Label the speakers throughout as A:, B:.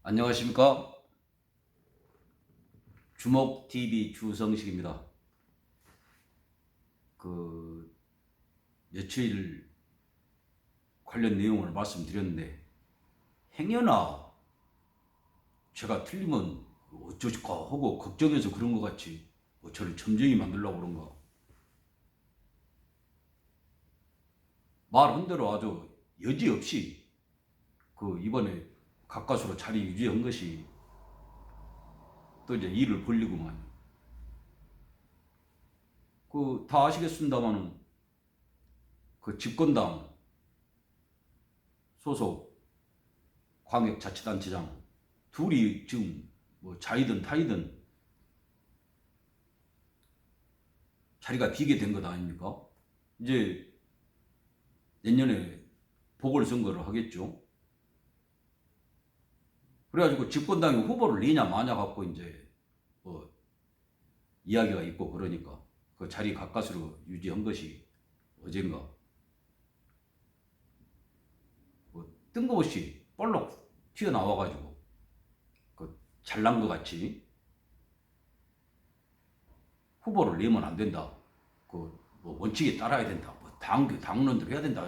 A: 안녕하십니까? 주목TV 주성식입니다. 며칠 관련 내용을 말씀드렸는데, 행여나 제가 틀리면 어쩌실까 하고 걱정해서 그런 것 같이 저를 점쟁이 만들려고 그런가. 말한 대로 아주 여지없이 이번에 가까스로 자리 유지한 것이 또 이제 일을 벌리구만. 다 아시겠습니다만은 집권당 소속 광역자치단체장 둘이 지금 뭐 자이든 타이든 자리가 비게 된 것 아닙니까? 이제 내년에 보궐선거를 하겠죠. 그래가지고 집권당이 후보를 내냐 마냐 갖고 이제 뭐 이야기가 있고, 그러니까 그 자리 가까스로 유지한 것이 어젠가 뭐 뜬금없이 볼록 튀어나와가지고 잘난 것 같이 후보를 내면 안 된다, 뭐 원칙에 따라야 된다, 뭐 당론대로 해야 된다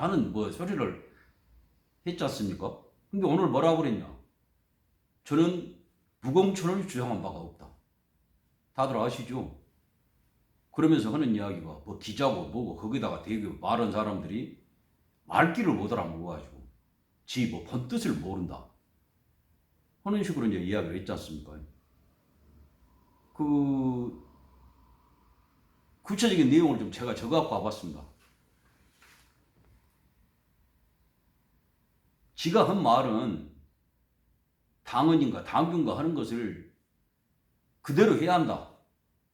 A: 하는 뭐 소리를 했지 않습니까? 근데 오늘 뭐라고 그랬냐? 저는 무공천을 주장한 바가 없다. 다들 아시죠? 그러면서 하는 이야기가 뭐 기자고 뭐고, 거기다가 되게 말한 사람들이 말귀를 못 알아먹어가지고 지 뭐 본뜻을 모른다 하는 식으로 이제 이야기를 했지 않습니까? 구체적인 내용을 좀 제가 적어갖고 와봤습니다. 지가 한 말은 당원인가 당규인가 하는 것을 그대로 해야 한다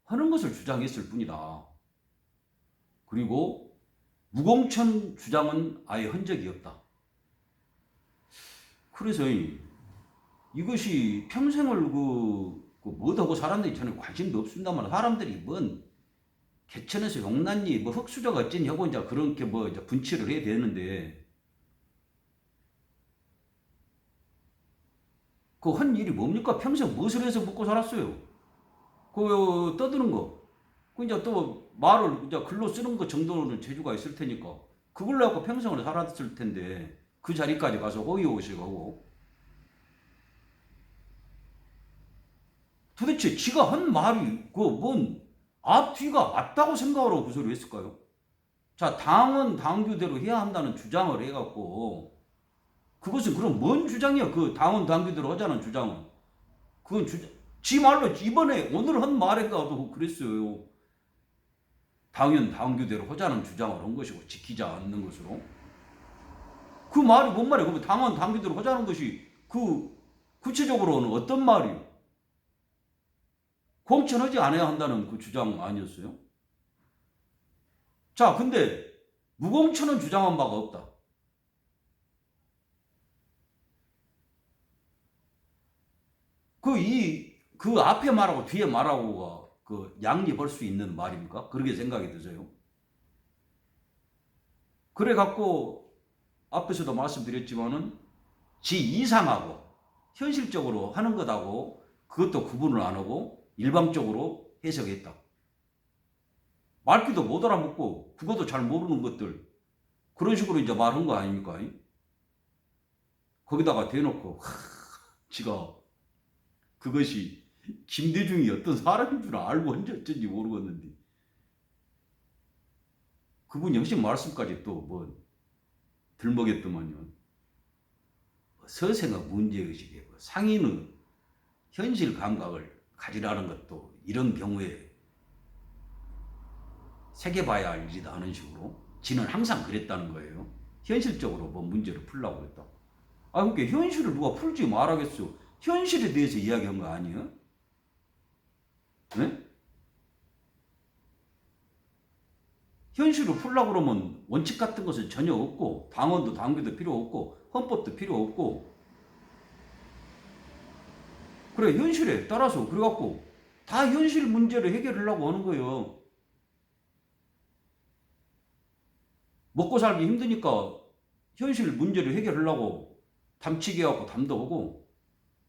A: 하는 것을 주장했을 뿐이다. 그리고 무공천 주장은 아예 한 적이 없다. 그래서 이것이 평생을 뭐하고 살았는지 저는 관심도 없습니다만, 사람들이 뭔 개천에서 용났니 뭐 흙수저가 어쩌니 하고 이제 그렇게 뭐 이제 분치를 해야 되는데, 그 한 일이 뭡니까? 평생 무엇을 해서 먹고 살았어요? 떠드는 거. 이제 또 말을 이제 글로 쓰는 것 정도는 재주가 있을 테니까 그걸로 갖고 평생을 살았을 텐데, 그 자리까지 가서 호의호식하고 도대체 지가 한 말이 뭔 앞뒤가 맞다고 생각을 하고 그 소리를 했을까요? 자, 당은 당규대로 해야 한다는 주장을 해갖고, 그것은 그럼 뭔 주장이야? 당은 당규대로 하자는 주장은. 그건 지 말로 이번에 오늘 한 말에가도 그랬어요. 당연 당규대로 하자는 주장을 한 것이고 지키지 않는 것으로. 그 말이 뭔 말이야? 그러면 당원 당규대로 하자는 것이 구체적으로는 어떤 말이에요? 공천하지 않아야 한다는 그 주장 아니었어요? 자, 근데 무공천은 주장한 바가 없다. 그 앞에 말하고 뒤에 말하고가 양립할 수 있는 말입니까? 그렇게 생각이 드세요? 그래 갖고 앞에서도 말씀드렸지만은 지 이상하고 현실적으로 하는 것하고 그것도 구분을 안 하고 일방적으로 해석했다. 말귀도 못 알아먹고 그것도 잘 모르는 것들, 그런 식으로 이제 말한 거 아닙니까? 거기다가 대놓고 지가 그것이 김대중이 어떤 사람인 줄 알고 어쩐지 모르겠는데, 그분 역시 말씀까지 또 뭐 들먹였더만요. 서생의 문제의식에 상인의 현실 감각을 가지라는 것도 이런 경우에 새겨봐야 할 일이다 하는 식으로 지는 항상 그랬다는 거예요. 현실적으로 뭐 문제를 풀려고 했다. 그러니까 현실을 누가 풀지 말하겠어. 현실에 대해서 이야기한 거 아니에요? 네? 현실을 풀려고 그러면 원칙 같은 것은 전혀 없고, 당원도 당규도 필요 없고, 헌법도 필요 없고, 그래 현실에 따라서 그래갖고 다 현실 문제를 해결하려고 하는 거예요. 먹고 살기 힘드니까 현실 문제를 해결하려고 담치기 하고 담도 하고,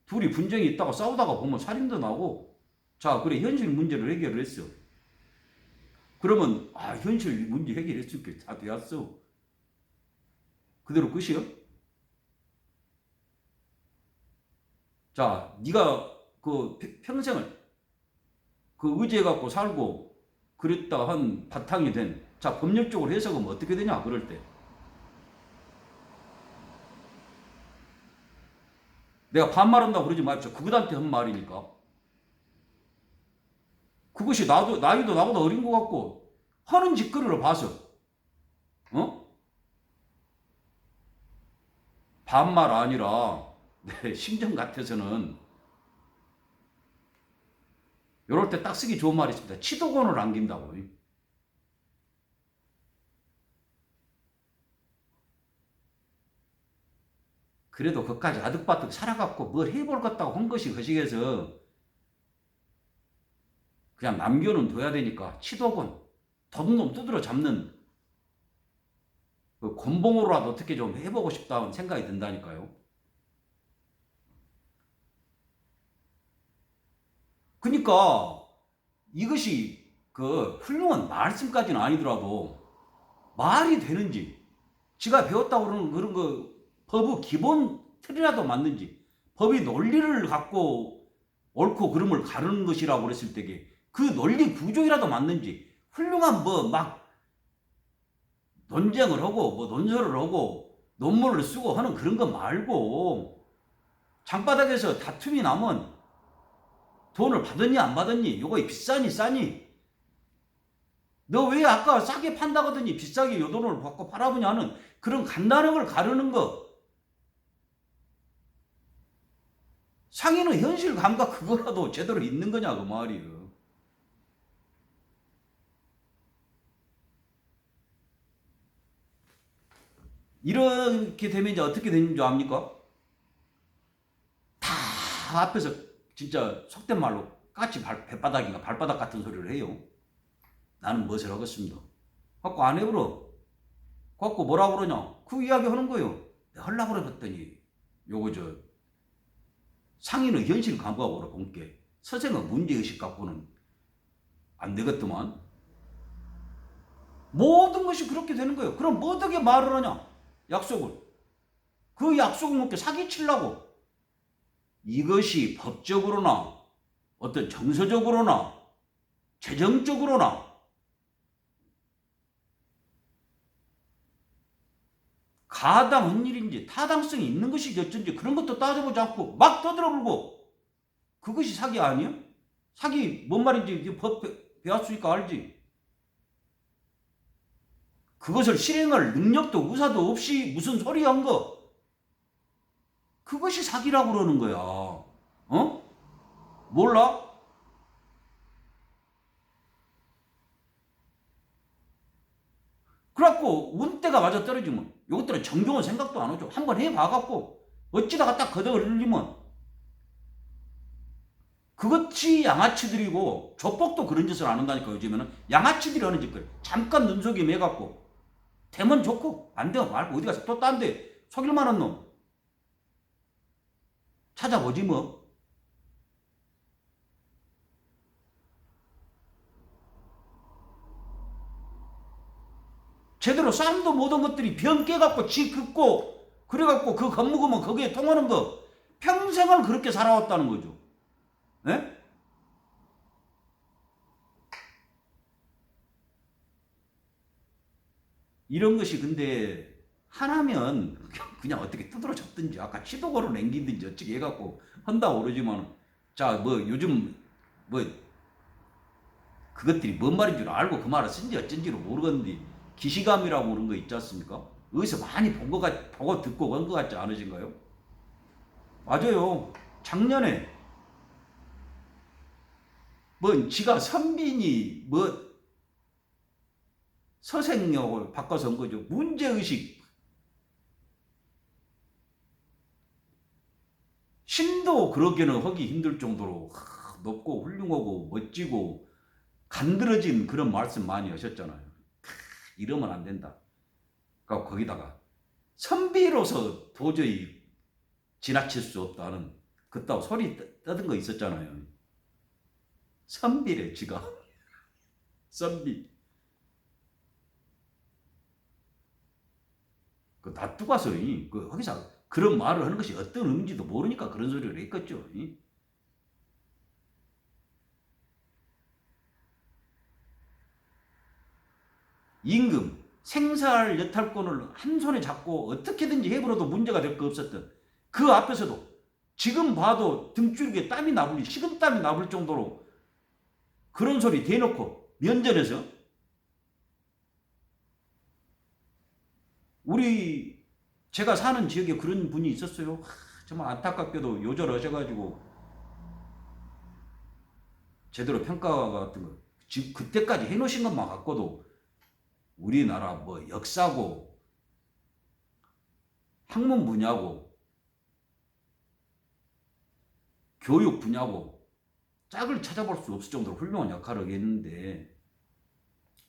A: 둘이 분쟁이 있다가 싸우다가 보면 살인도 나고, 자, 그래, 현실 문제를 해결을 했어. 그러면, 현실 문제 해결했을 게 다 되었어. 그대로 끝이요? 자, 네가 그 평생을 그 의지해갖고 살고 그랬다 한 바탕이 된, 자, 법률적으로 해석하면 어떻게 되냐, 그럴 때. 내가 반말한다고 그러지 마십시오. 그것한테 한 말이니까. 그것이 나이도 나보다 어린 것 같고, 하는 짓거리를 봐서, 어? 반말 아니라, 내 심정 같아서는, 요럴 때 딱 쓰기 좋은 말이 있습니다. 치도곤을 안긴다고. 그래도 그까지 아득바득 살아갖고 뭘 해볼 것다고 한 것이 거식에서 그냥 남겨는 둬야 되니까 치도곤, 도둑놈 두드려 잡는 그 곤봉으로라도 어떻게 좀 해보고 싶다는 생각이 든다니까요. 그러니까 이것이 그 훌륭한 말씀까지는 아니더라도 말이 되는지, 지가 배웠다고 그러는 그런 거 법의 기본 틀이라도 맞는지, 법이 논리를 갖고 옳고 그름을 가르는 것이라고 그랬을 때게 그 논리 구조이라도 맞는지, 훌륭한 뭐 막 논쟁을 하고 뭐 논설을 하고 논문을 쓰고 하는 그런 거 말고, 장바닥에서 다툼이 나면 돈을 받았니 안 받았니, 요거 비싸니 싸니, 너 왜 아까 싸게 판다거더니 비싸게 요 돈을 받고 팔아보냐 하는 그런 간단한 걸 가르는 거. 상인은 현실 감각 그거라도 제대로 있는 거냐 그 말이에요. 이렇게 되면 이제 어떻게 되는 줄 압니까? 다 앞에서 진짜 속된 말로 까치 배바닥인가 발바닥 같은 소리를 해요. 나는 무엇을 하겠습니다. 갖고 안 해버려. 갖고 뭐라 그러냐? 그 이야기 하는 거예요. 내가 하려고 그랬더니 요거 상인은 현실 감각으로 본 게 서생은 문제의식 갖고는 안 되겠더만. 모든 것이 그렇게 되는 거예요. 그럼 뭐 어떻게 말을 하냐? 약속을. 그 약속을 먹게 사기치려고. 이것이 법적으로나 어떤 정서적으로나 재정적으로나 가당한 일인지 타당성이 있는 것이 어쩐지 그런 것도 따져보지 않고 막 떠들어불고, 그것이 사기 아니야? 사기 뭔 말인지 법 배웠으니까 알지. 그것을 실행할 능력도 의사도 없이 무슨 소리 한 거, 그것이 사기라고 그러는 거야. 어? 몰라? 그래갖고 운때가 맞아 떨어지면 이것들은 정경은 생각도 안 하죠. 한번 해봐갖고 어찌다가 딱 거덕을 흘리면, 그것이 양아치들이고 조폭도 그런 짓을 안 한다니까. 요즘에는 양아치들이 하는 짓들 잠깐 눈속임 해갖고 되면 좋고 안 되면 말고 어디 가서 또 딴 데 속일 만한 놈 찾아보지 뭐. 제대로 싸움도 못한 것들이 병 깨갖고 지 긋고 그래갖고 그 겁먹으면 거기에 통하는 거 평생을 그렇게 살아왔다는 거죠. 네? 이런 것이 근데 하나면 그냥 어떻게 두드러 잡든지 아까 치도고를 남기든지 어찌게 해갖고 한다고 그러지만, 자 뭐 요즘 뭐 그것들이 뭔 말인 줄 알고 그 말을 쓴지 어쩐지를 모르겠는데 기시감이라고 그런 거 있지 않습니까? 어디서 많이 보고 듣고 간 것 같지 않으신가요? 맞아요. 작년에 뭐 지가 선빈이 뭐 서생역을 바꿔서 한 거죠. 문제의식. 신도 그러기는 하기 힘들 정도로 높고 훌륭하고 멋지고 간드러진 그런 말씀 많이 하셨잖아요. 이러면 안 된다. 그러니까 거기다가 선비로서 도저히 지나칠 수 없다는 그따고 소리 떠든 거 있었잖아요. 선비래 지가. 선비. 그 놔두고 와서 그 거기서 그런 말을 하는 것이 어떤 의미인지도 모르니까 그런 소리를 했겠죠. 임금 생사할 여탈권을 한 손에 잡고 어떻게든지 해버려도 문제가 될 거 없었던 그 앞에서도 지금 봐도 등줄기에 땀이 나불 식은땀이 나불 정도로 그런 소리 대놓고 면전에서 우리 제가 사는 지역에 그런 분이 있었어요. 정말 안타깝게도 요절하셔가지고 제대로 평가 같은 거 지금 그때까지 해놓으신 것만 갖고도 우리나라 뭐 역사고 학문 분야고 교육 분야고 짝을 찾아볼 수 없을 정도로 훌륭한 역할을 했는데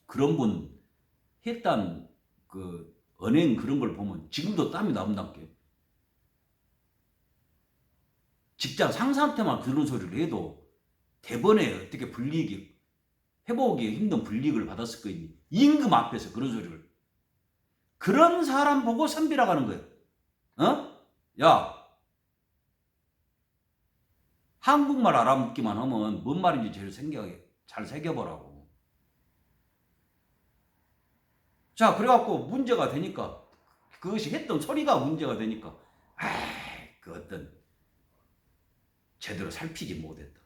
A: 그런 분 했던 그 언행 그런 걸 보면 지금도 땀이 나온다게 직장 상사한테만 그런 소리를 해도 대번에 어떻게 불이익이 회복이 힘든 불이익을 받았을 거니 임금 앞에서 그런 소리를 그런 사람 보고 선비라고 하는 거예요. 어? 야 한국말 알아묻기만 하면 뭔 말인지 제일 잘 새겨보라고. 자 그래갖고 문제가 되니까 그것이 했던 소리가 문제가 되니까 그 어떤 제대로 살피지 못했다.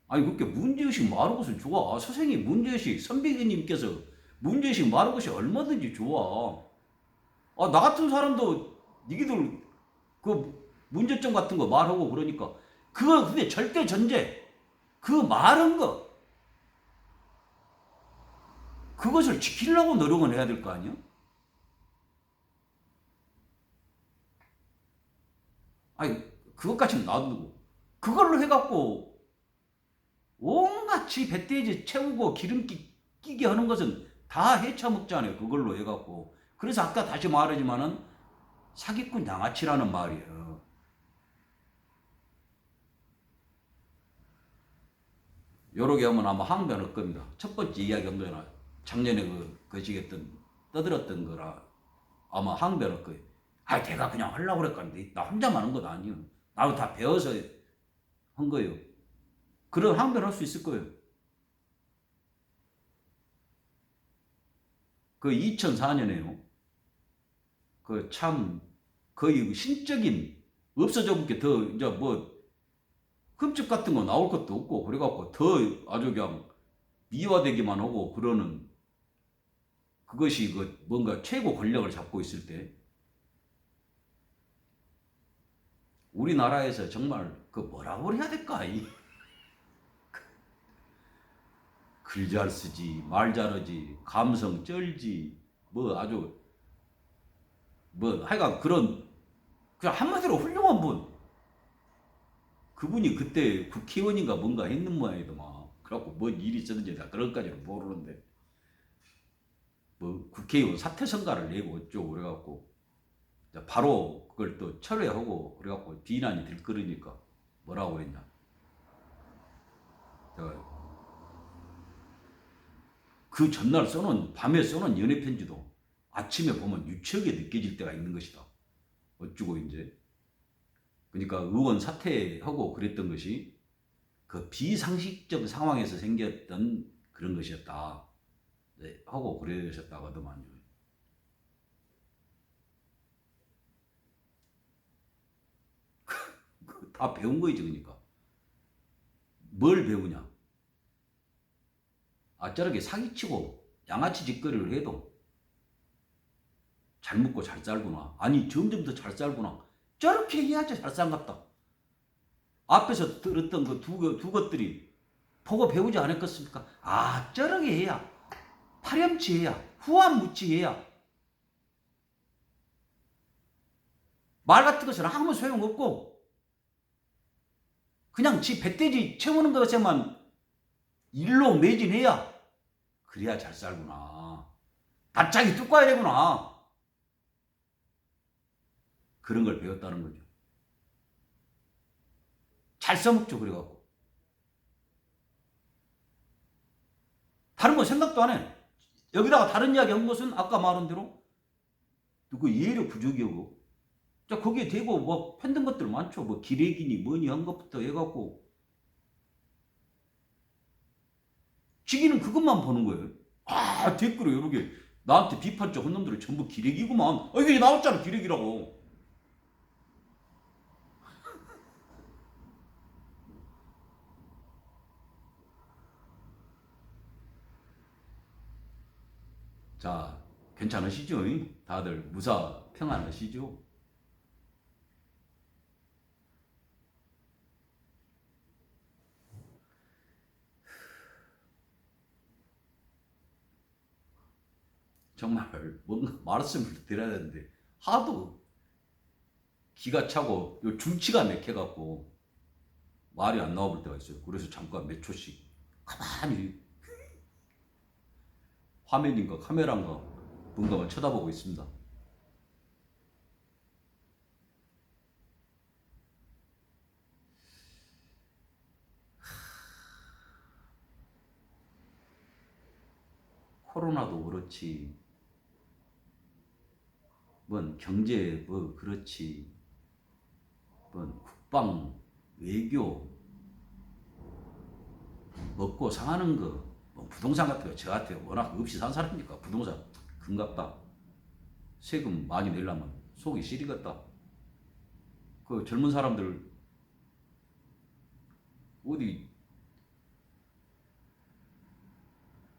A: 아니 그렇게 문제의식 말하는 것은 좋아. 선생님 문제의식 선배님께서 문제의식 말하는 것이 얼마든지 좋아. 나 같은 사람도 니기들 그 문제점 같은 거 말하고 그러니까 그거 근데 절대 전제 그 말한 거 그것을 지키려고 노력은 해야 될 거 아니야? 아니 그것까지는 놔두고 그걸로 해갖고 온갖 지 배돼지 채우고 기름기 끼게 하는 것은 다 헤쳐먹잖아요. 그걸로 해갖고 그래서 아까 다시 말하지만은 사기꾼 양아치라는 말이에요. 요렇게 하면 아마 항변할 겁니다. 첫 번째 이야기 한거나 작년에 거시겠던 떠들었던 거라 아마 항변할 거예요. 내가 그냥 하려고 그랬는데 나 혼자만 한 건 아니에요. 나도 다 배워서 한 거예요. 그런 항변할 수 있을 거예요. 그 2004년에요. 그 참 거의 신적인 없어져 볼게 더 이제 뭐 흠집 같은 거 나올 것도 없고 그래갖고 더 아주 그냥 미화되기만 하고 그러는 그것이 그 뭔가 최고 권력을 잡고 있을 때 우리나라에서 정말 그 뭐라고 해야 될까 글 잘 쓰지 말 잘하지 감성 쩔지 뭐 아주 뭐 하여간 그런 그냥 한마디로 훌륭한 분 그분이 그때 국회의원인가 뭔가 했는 모양이더만 그래갖고 뭔 일이 있었는지 나 그런까지는 모르는데 뭐 국회의원 사퇴 선가를 내고 어쩌고 그래갖고 바로 그걸 또 철회하고 그래갖고 비난이 들끓으니까 뭐라고 했냐 그 전날 써놓은 밤에 써놓은 연애 편지도 아침에 보면 유치하게 느껴질 때가 있는 것이다. 어쩌고 이제 그러니까 의원 사퇴하고 그랬던 것이 그 비상식적 상황에서 생겼던 그런 것이었다. 네, 하고 그러셨다고 하더만요. 다 배운 거지 그러니까. 뭘 배우냐? 저렇게 사기치고 양아치 짓거리를 해도 잘 먹고 잘 살구나. 아니 점점 더 잘 살구나. 저렇게 해야지 잘 산갑다. 앞에서 들었던 그 두 것들이 보고 배우지 않았겠습니까? 저렇게 해야 파렴치해야 후한무치해야 말 같은 것은 아무 소용없고 그냥 지 배돼지 채우는 것에만 일로 매진해야 그래야 잘 살구나. 바짝이 뚝 가야 되구나. 그런 걸 배웠다는 거죠. 잘 써먹죠. 그래갖고 다른 거 생각도 안 해. 여기다가 다른 이야기 한 것은 아까 말한 대로 그 이해력 부족이고, 자 거기에 대고 뭐 편든 것들 많죠. 뭐 기레기니 뭐니 한 것부터 해갖고 지기는 그것만 보는 거예요. 아 댓글에 여러 개 나한테 비판적 혼놈들이 전부 기레기구만. 이게 나왔잖아 기레기라고. 자 괜찮으시죠? 다들 무사 평안하시죠? 정말 뭔가 말씀을 드려야 되는데 하도 기가 차고 요 중치가 맥혀갖고 말이 안 나와볼 때가 있어요. 그래서 잠깐 몇 초씩 가만히 화면인가 카메라인가 뭔가만 쳐다보고 있습니다. 코로나도 그렇지, 뭔 경제 뭐 그렇지, 뭔 국방 외교 먹고 상하는 거, 뭐 부동산 같은 거 저한테 워낙 없이 산 사람이니까 부동산 금갑다. 세금 많이 내려면 속이 시리겠다. 그 젊은 사람들 어디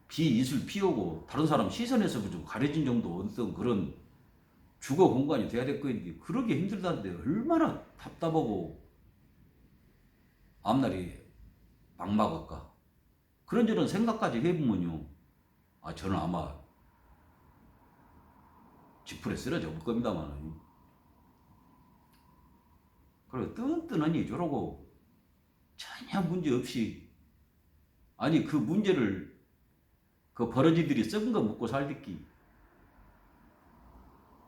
A: 비이슬 피우고 다른 사람 시선에서 좀 가려진 정도 어떤 그런 주거 공간이 돼야 될 거인데 그러기 힘들다는데 얼마나 답답하고 앞날이 막막할까. 그런저런 생각까지 해보면요, 아 저는 아마 지풀에 쓰러져 볼 겁니다만, 그리고 뜬뜬하니 저러고 전혀 문제 없이, 아니 그 문제를 그 버러지들이 썩은 거 먹고 살듣기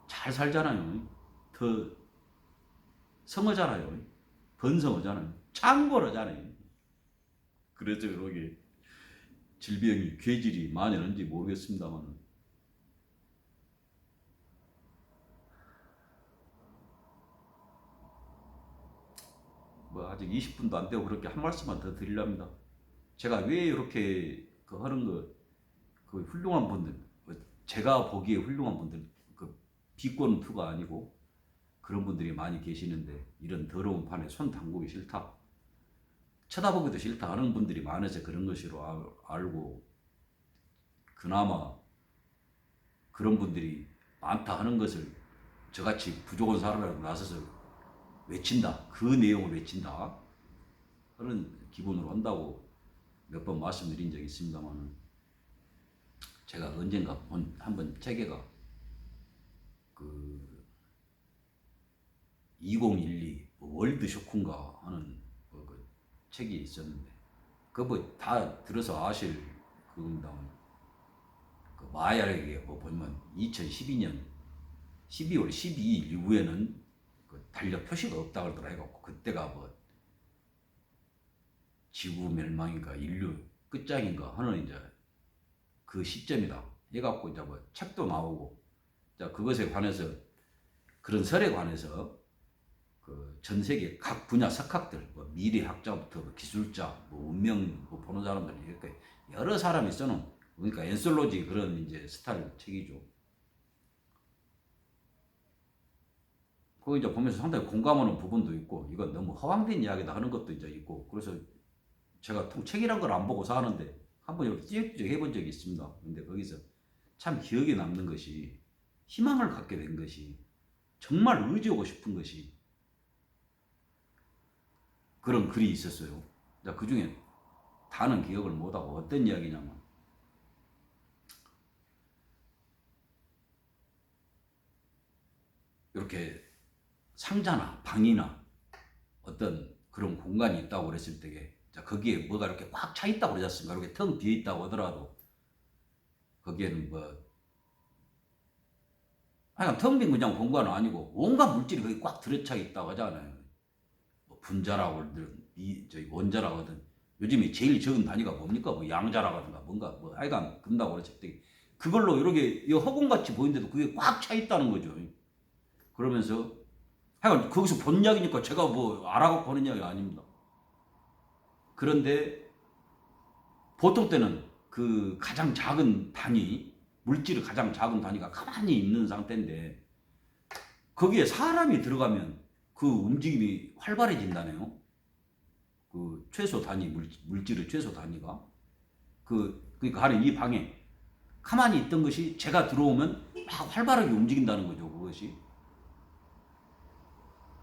A: 잘 살잖아요. 더 성하잖아요. 번성하잖아요. 창궐하잖아요. 그래서 그러게 질병이 괴질이 만연한지 모르겠습니다만, 뭐 아직 20분도 안 되고 그렇게 한 말씀만 더 드리렵니다. 제가 왜 이렇게 그 하는 거, 그 훌륭한 분들, 제가 보기에 훌륭한 분들, 그 비권 투가 아니고 그런 분들이 많이 계시는데 이런 더러운 판에 손 담그기 싫다, 쳐다보기도 싫다 하는 분들이 많아서 그런 것으로 알고, 그나마 그런 분들이 많다 하는 것을 저같이 부족한 사람이라고 나서서 외친다, 그 내용을 외친다 그런 기분으로 한다고 몇 번 말씀드린 적이 있습니다만, 제가 언젠가 한번 책에가 그 2012 월드 쇼크인가 하는 그 책이 있었는데, 그거 뭐 다 들어서 아실 그겁니다만, 그 마야에게 뭐 보면 2012년 12월 12일 이후에는 그 달력 표시가 없다 그러더라 해갖고, 그때가 뭐 지구 멸망인가 인류 끝장인가 하는 이제 그 시점이다 해갖고 이제 뭐 책도 나오고, 자 그것에 관해서 그런 설에 관해서 그 전 세계 각 분야 석학들, 뭐 미래학자부터 뭐 기술자, 뭐 운명 뭐 보는 사람들 이렇게 여러 사람이 써놓은, 그러니까 엔솔로지 그런 이제 스타일 책이죠. 그거 이제 보면서 상당히 공감하는 부분도 있고, 이건 너무 허황된 이야기다 하는 것도 이제 있고, 그래서 제가 책이란 걸 안 보고 사는데 한번 이렇게 찌역찌역 해본 적이 있습니다. 근데 거기서 참 기억에 남는 것이, 희망을 갖게 된 것이, 정말 의지하고 싶은 것이 그런 글이 있었어요. 그 중에 다는 기억을 못하고, 어떤 이야기냐면, 이렇게 상자나 방이나 어떤 그런 공간이 있다고 그랬을 때, 거기에 뭐가 이렇게 꽉 차 있다고 그러지 않습니까? 이렇게 텅 비어 있다고 하더라도 거기에는 뭐 하여간 텅 빈 그냥 공간은 아니고 온갖 물질이 거기 꽉 들어차 있다고 하잖아요. 뭐 분자라고 하든 원자라고 하든 요즘에 제일 적은 단위가 뭡니까? 뭐 양자라고 하든가 뭔가 뭐 하여간 금다고 그랬을 때 그걸로 이렇게 허공같이 보이는데도 그게 꽉 차 있다는 거죠. 그러면서 하여간 거기서 본 이야기니까 제가 뭐 알아갖고 하는 이야기가 아닙니다. 그런데 보통 때는 그 가장 작은 단위, 물질의 가장 작은 단위가 가만히 있는 상태인데 거기에 사람이 들어가면 그 움직임이 활발해진다네요. 그 최소 단위, 물질의 최소 단위가. 그러니까 하는 이 방에 가만히 있던 것이 제가 들어오면 막 활발하게 움직인다는 거죠, 그것이.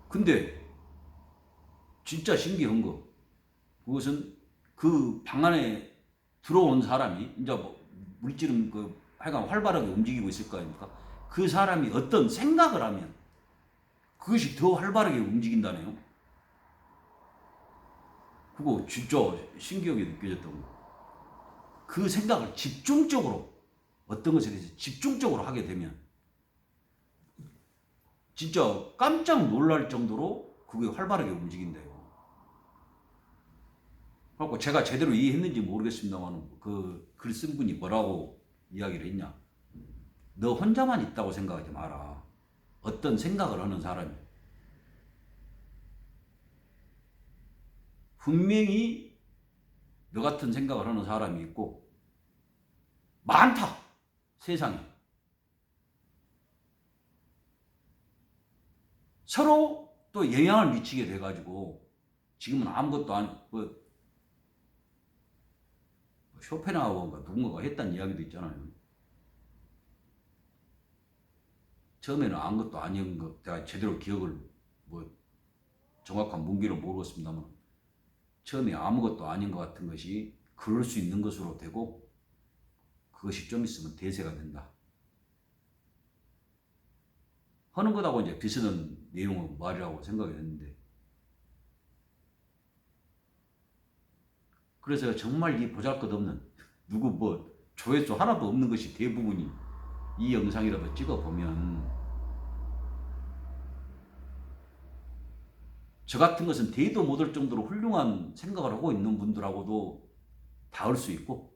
A: 근데 진짜 신기한 거, 그것은 그 방 안에 들어온 사람이 이제 뭐 물질은 그 하여간 활발하게 움직이고 있을 거 아닙니까? 그 사람이 어떤 생각을 하면 그것이 더 활발하게 움직인다네요. 그거 진짜 신기하게 느껴졌던 거. 그 생각을 집중적으로 어떤 것에 대해서 집중적으로 하게 되면 진짜 깜짝 놀랄 정도로 그게 활발하게 움직인대요. 그래갖고 제가 제대로 이해했는지 모르겠습니다만 그 글 쓴 분이 뭐라고 이야기를 했냐. 너 혼자만 있다고 생각하지 마라. 어떤 생각을 하는 사람이 분명히 너 같은 생각을 하는 사람이 있고 많다. 세상에. 서로 또 영향을 미치게 돼가지고 지금은 아무것도 뭐 쇼펜하우어가 누군가가 했다는 이야기도 있잖아요. 처음에는 아무것도 아닌 것, 제가 제대로 기억을 뭐 정확한 문기를 모르겠습니다만 처음에 아무것도 아닌 것 같은 것이 그럴 수 있는 것으로 되고 그것이 좀 있으면 대세가 된다. 하는 것하고 이제 비슷한 내용의 말이라고 생각이 했는데 그래서 정말 이 보잘것없는 누구 뭐 조회수 하나도 없는 것이 대부분이 이 영상이라도 찍어보면 저 같은 것은 대도 못할 정도로 훌륭한 생각을 하고 있는 분들하고도 닿을 수 있고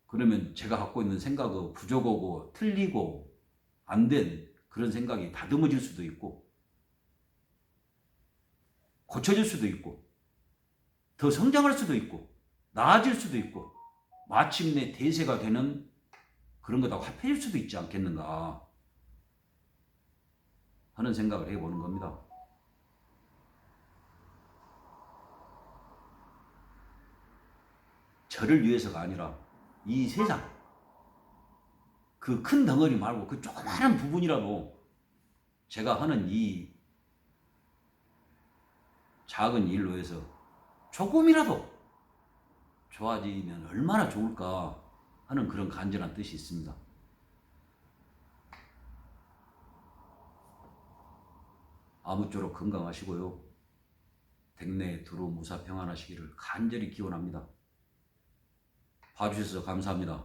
A: 그러면 제가 갖고 있는 생각이 부족하고 틀리고 안 된 그런 생각이 다듬어질 수도 있고 고쳐질 수도 있고 더 성장할 수도 있고 나아질 수도 있고 마침내 대세가 되는 그런 거다고 합해질 수도 있지 않겠는가 하는 생각을 해보는 겁니다. 저를 위해서가 아니라 이 세상 그 큰 덩어리 말고 그 조그마한 부분이라도 제가 하는 이 작은 일로 해서 조금이라도 좋아지면 얼마나 좋을까 하는 그런 간절한 뜻이 있습니다. 아무쪼록 건강하시고요. 댁내 두루 무사 평안하시기를 간절히 기원합니다. 봐주셔서 감사합니다.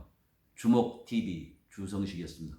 A: 주목TV 주성식이었습니다.